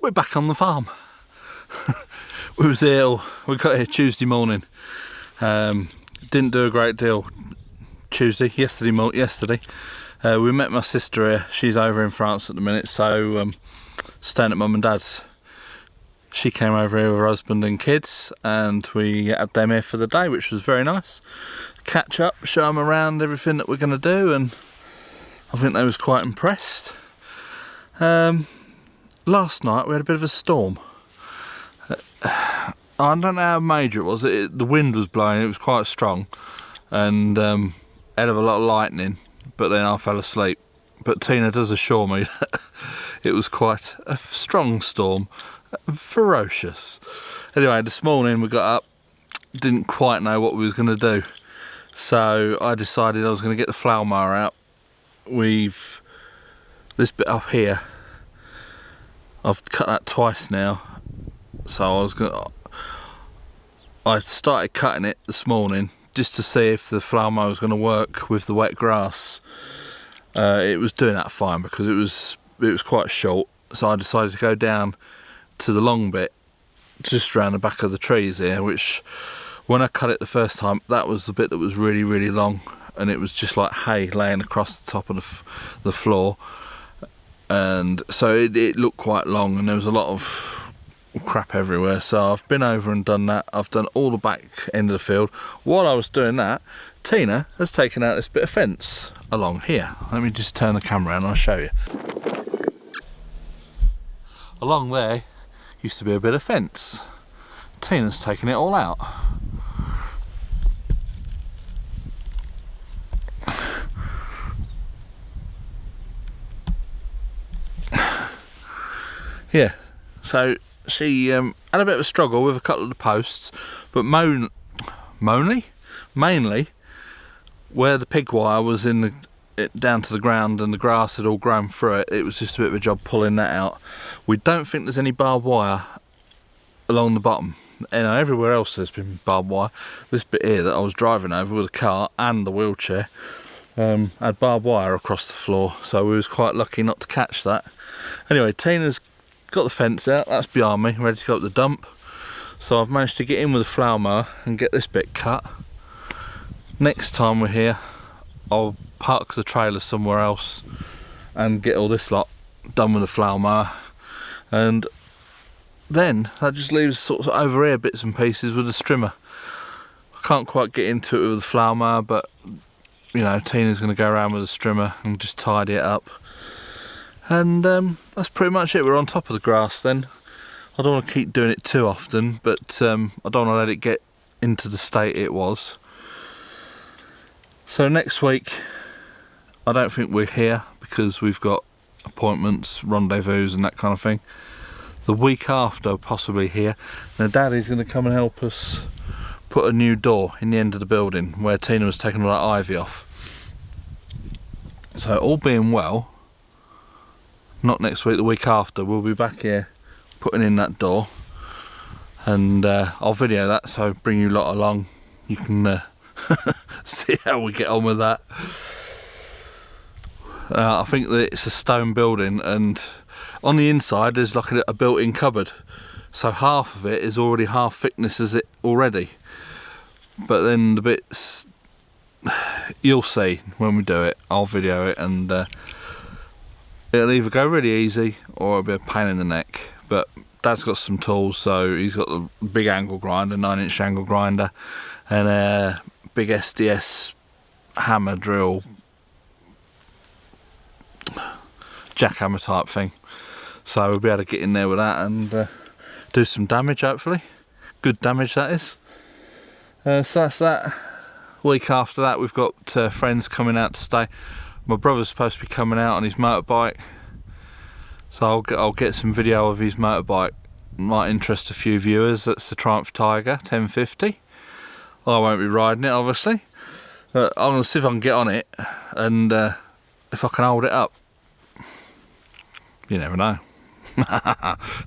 we're back on the farm. We was ill. We got here Tuesday morning. Didn't do a great deal yesterday. We met my sister here. She's over in France at the minute, so staying at mum and dad's. She came over here with her husband and kids, and we had them here for the day, which was very nice. Catch up, show them around everything that we're going to do, and I think they was quite impressed. Last night we had a bit of a storm. I don't know how major it was. The wind was blowing, it was quite strong, and hell of a lot of lightning, but then I fell asleep. But Tina does assure me that it was quite a strong storm, ferocious. Anyway, this morning we got up, didn't quite know what we was going to do, so I decided I was going to get the flower mower out. This bit up here, I've cut that twice now, so I started cutting it this morning just to see if the flower mower was going to work with the wet grass. It was doing that fine because it was quite short, so I decided to go down to the long bit just around the back of the trees here, which when I cut it the first time, that was the bit that was really, really long, and it was just like hay laying across the top of the floor, and so it looked quite long, and there was a lot of crap everywhere. So I've been over and done that. I've done all the back end of the field. While I was doing that, Tina has taken out this bit of fence along here. Let me just turn the camera around and I'll show you. Along there used to be a bit of fence. Tina's taken it all out. Yeah, so she had a bit of a struggle with a couple of the posts, but mainly where the pig wire was down to the ground and the grass had all grown through it, it was just a bit of a job pulling that out. We don't think there's any barbed wire along the bottom. You know, everywhere else there's been barbed wire. This bit here that I was driving over with a car and the wheelchair had barbed wire across the floor, so we was quite lucky not to catch that. Anyway, Tina's got the fence out, that's behind me, ready to go up the dump. So I've managed to get in with the flower mower and get this bit cut. Next time we're here, I'll park the trailer somewhere else and get all this lot done with the flower mower, and then that just leaves sort of over here bits and pieces with the strimmer. I can't quite get into it with the flower mower, but you know, Tina's going to go around with the strimmer and just tidy it up, and that's pretty much it. We're on top of the grass then. I don't want to keep doing it too often, but I don't want to let it get into the state it was. So next week, I don't think we're here because we've got appointments, rendezvous and that kind of thing. The week after, possibly here. Now Daddy's going to come and help us put a new door in the end of the building where Tina was taking all that ivy off. So all being well, not next week, the week after, we'll be back here putting in that door, and I'll video that, so bring you lot along. You can see how we get on with that. I think that it's a stone building, and on the inside there's like a built-in cupboard, so half of it is already half thickness as it already, but then the bits you'll see when we do it. I'll video it, and it'll either go really easy or it'll be a pain in the neck. But Dad's got some tools, so he's got a big angle grinder, 9-inch angle grinder, and a big SDS hammer drill, jackhammer type thing. So we'll be able to get in there with that and do some damage, hopefully. Good damage, that is. So that's that. Week after that, we've got friends coming out to stay. My brother's supposed to be coming out on his motorbike, so I'll get some video of his motorbike. Might interest a few viewers. That's the Triumph Tiger 1050. I won't be riding it, obviously, but I'm going to see if I can get on it, and if I can hold it up. You never know.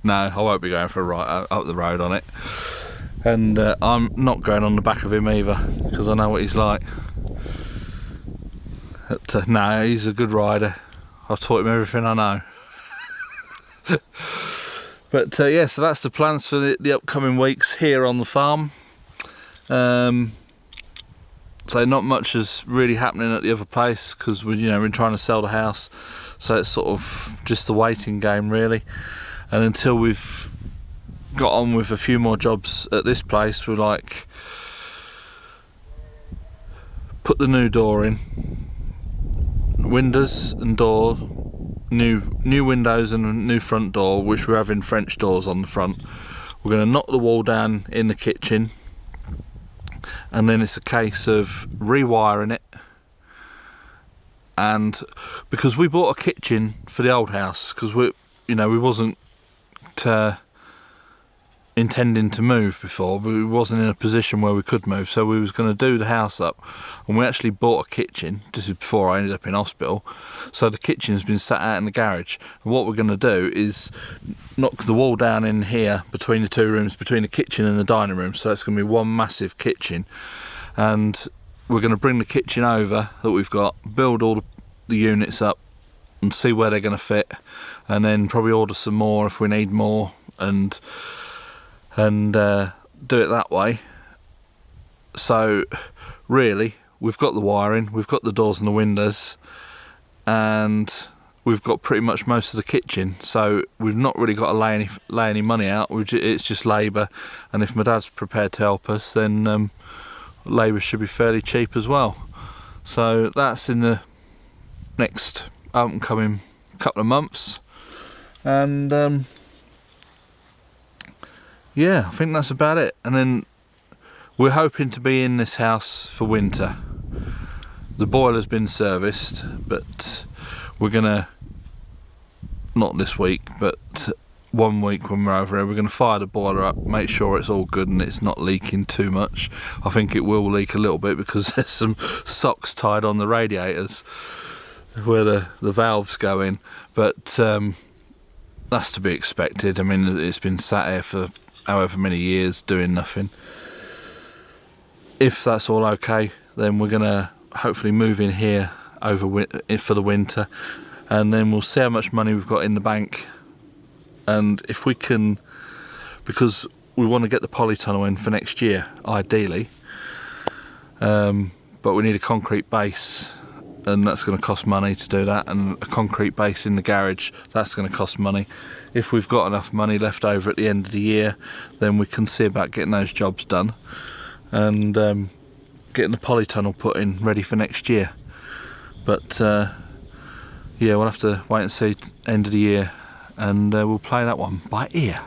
No, I won't be going for a ride up the road on it, and I'm not going on the back of him either, because I know what he's like. But, no, he's a good rider. I've taught him everything I know. But yeah, so that's the plans for the upcoming weeks here on the farm. So not much is really happening at the other place because we're trying to sell the house, so it's sort of just a waiting game really. And until we've got on with a few more jobs at this place, we're like, put the new door in, windows and door, new windows and a new front door, which we're having French doors on the front. We're going to knock the wall down in the kitchen, and then it's a case of rewiring it. And because we bought a kitchen for the old house, because we wasn't intending to move before, but we wasn't in a position where we could move, so we was going to do the house up, and we actually bought a kitchen. This is before I ended up in hospital, so the kitchen's been sat out in the garage, and what we're going to do is knock the wall down in here between the two rooms, between the kitchen and the dining room, so it's going to be one massive kitchen. And we're going to bring the kitchen over that we've got, build all the units up and see where they're going to fit, and then probably order some more if we need more, and do it that way. So really, we've got the wiring, we've got the doors and the windows, and we've got pretty much most of the kitchen, so we've not really got to lay any money out. It's just labour, and if my dad's prepared to help us, then labour should be fairly cheap as well. So that's in the next up and coming couple of months, and yeah, I think that's about it. And then we're hoping to be in this house for winter. The boiler's been serviced, but we're gonna, not this week, but 1 week when we're over here, we're gonna fire the boiler up, make sure it's all good and it's not leaking too much. I think it will leak a little bit because there's some socks tied on the radiators where the valves go in, but that's to be expected. I mean, it's been sat here for however many years doing nothing. If that's all okay, then we're gonna hopefully move in here for the winter, and then we'll see how much money we've got in the bank, and if we can, because we want to get the polytunnel in for next year ideally, but we need a concrete base, and that's going to cost money to do that, and a concrete base in the garage, that's going to cost money. If we've got enough money left over at the end of the year, then we can see about getting those jobs done and getting the polytunnel put in ready for next year. But yeah, we'll have to wait and see end of the year, and we'll play that one by ear.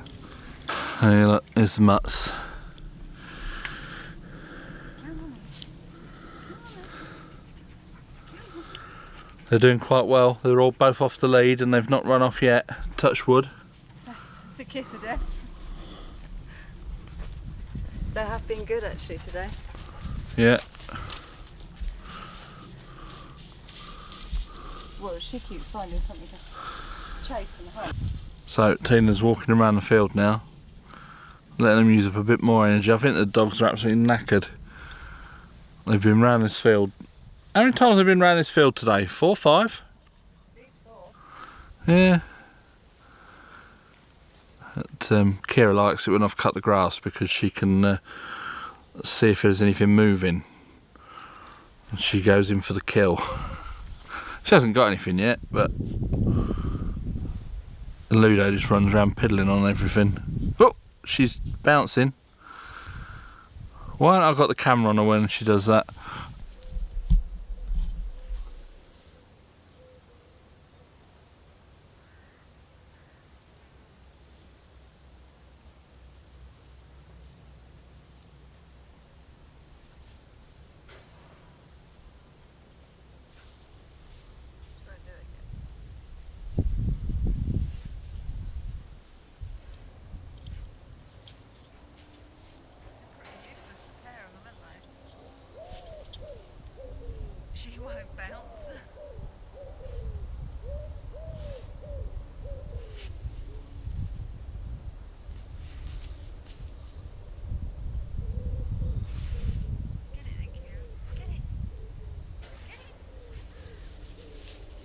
Hey, look, here's the mutts. They're doing quite well. They're all both off the lead and they've not run off yet. Touch wood. It's the kiss of death. They have been good actually today. Yeah. Well, she keeps finding something to chase and hunt. So Tina's walking around the field now, letting them use up a bit more energy. I think the dogs are absolutely knackered. They've been round this field. How many times have they been round this field today? 4 or 5? At least 4. Yeah. But, Kira likes it when I've cut the grass because she can see if there's anything moving. And she goes in for the kill. She hasn't got anything yet, but Ludo just runs around piddling on everything. Oh, she's bouncing. Why haven't I got the camera on her when she does that? She won't bounce. Get it, thank you. Get it. Get it.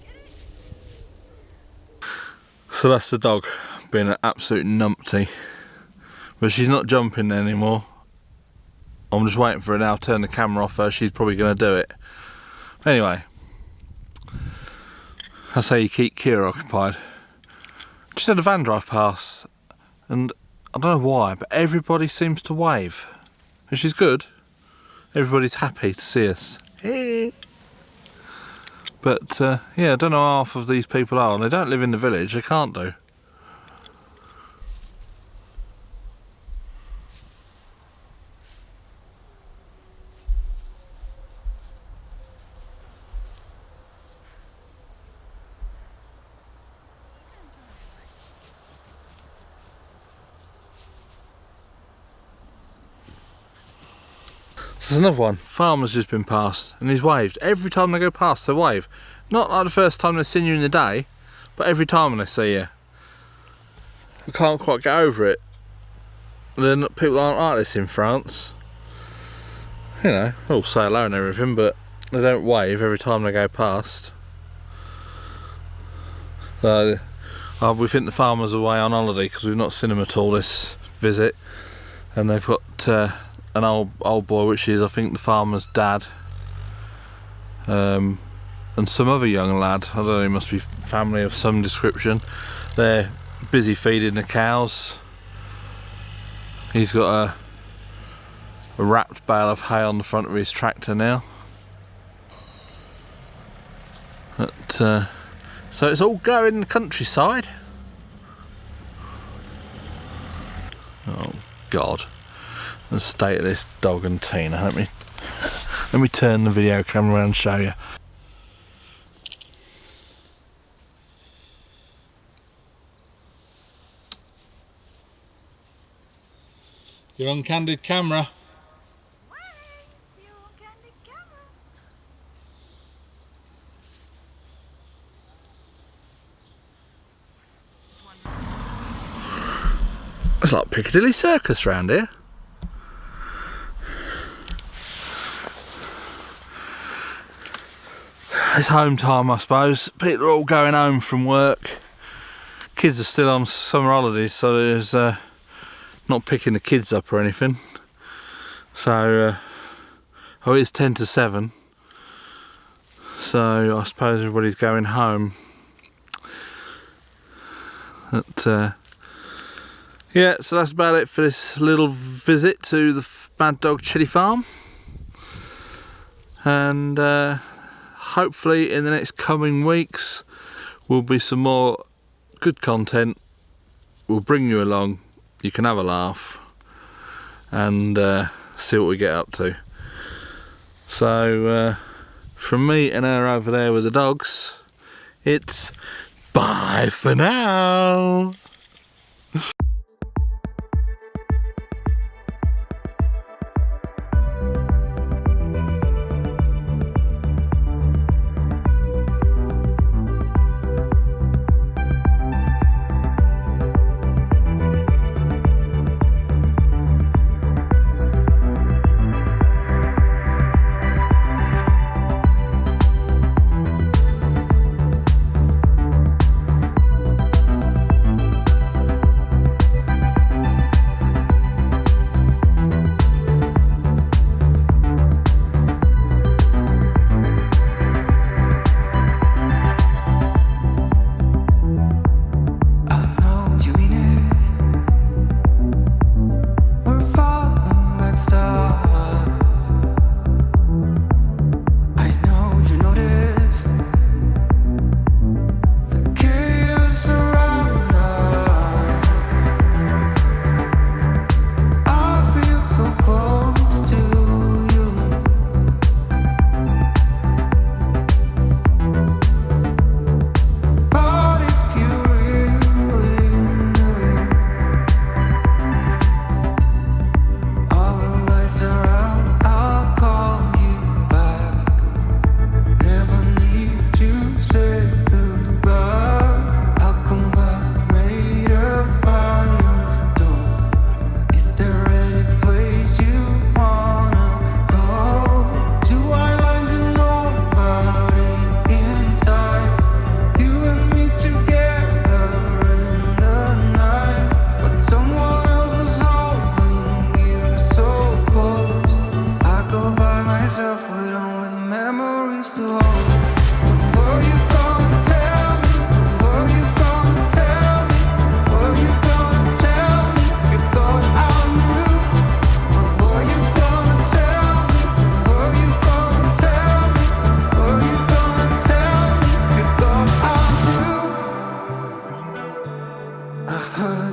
Get it. So that's the dog. being an absolute numpty. But she's not jumping anymore. I'm just waiting for her now. Turn the camera off her. She's probably going to do it. Anyway, that's how you keep Kira occupied. Just had a van drive past, and I don't know why, but everybody seems to wave, which is good. Everybody's happy to see us. But yeah, I don't know how half of these people are, and they don't live in the village. They can't do. There's another one. Farmer's just been past and he's waved. Every time they go past, they wave. Not like the first time they've seen you in the day, but every time when they see you. I can't quite get over it. Then people aren't like this in France. You know, they all say hello and everything, but they don't wave every time they go past. So, we think the farmer's away on holiday because we've not seen him at all this visit. And they've got an old boy, which is I think the farmer's dad, and some other young lad. I don't know, he must be family of some description. They're busy feeding the cows. He's got a wrapped bale of hay on the front of his tractor now. But, so it's all going in the countryside. Oh God. The state of this dog and Tina. Let me turn the video camera around and show you. You're on candid camera. It's like Piccadilly Circus round here. It's home time, I suppose. People are all going home from work. Kids are still on summer holidays, so there's not picking the kids up or anything. So, oh, it's 10 to 7. So I suppose everybody's going home. But, yeah, so that's about it for this little visit to the Mad Dog Chilli Farm. And hopefully in the next coming weeks will be some more good content. We'll bring you along, you can have a laugh and see what we get up to. So from me and her over there with the dogs, it's bye for now.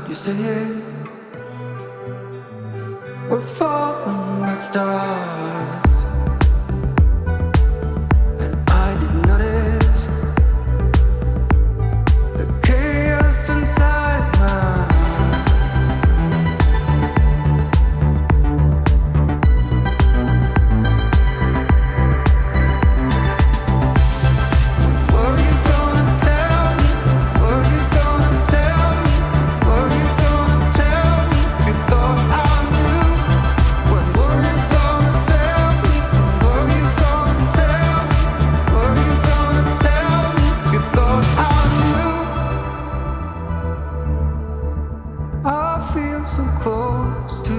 you say it. We're falling like stars, and I didn't notice the chaos inside my heart. Were you gonna tell me? Were you gonna tell me? Were you gonna tell me? You thought I knew. When were you gonna tell me? Were you gonna tell me? Were you gonna tell me? You thought I knew. I feel so close to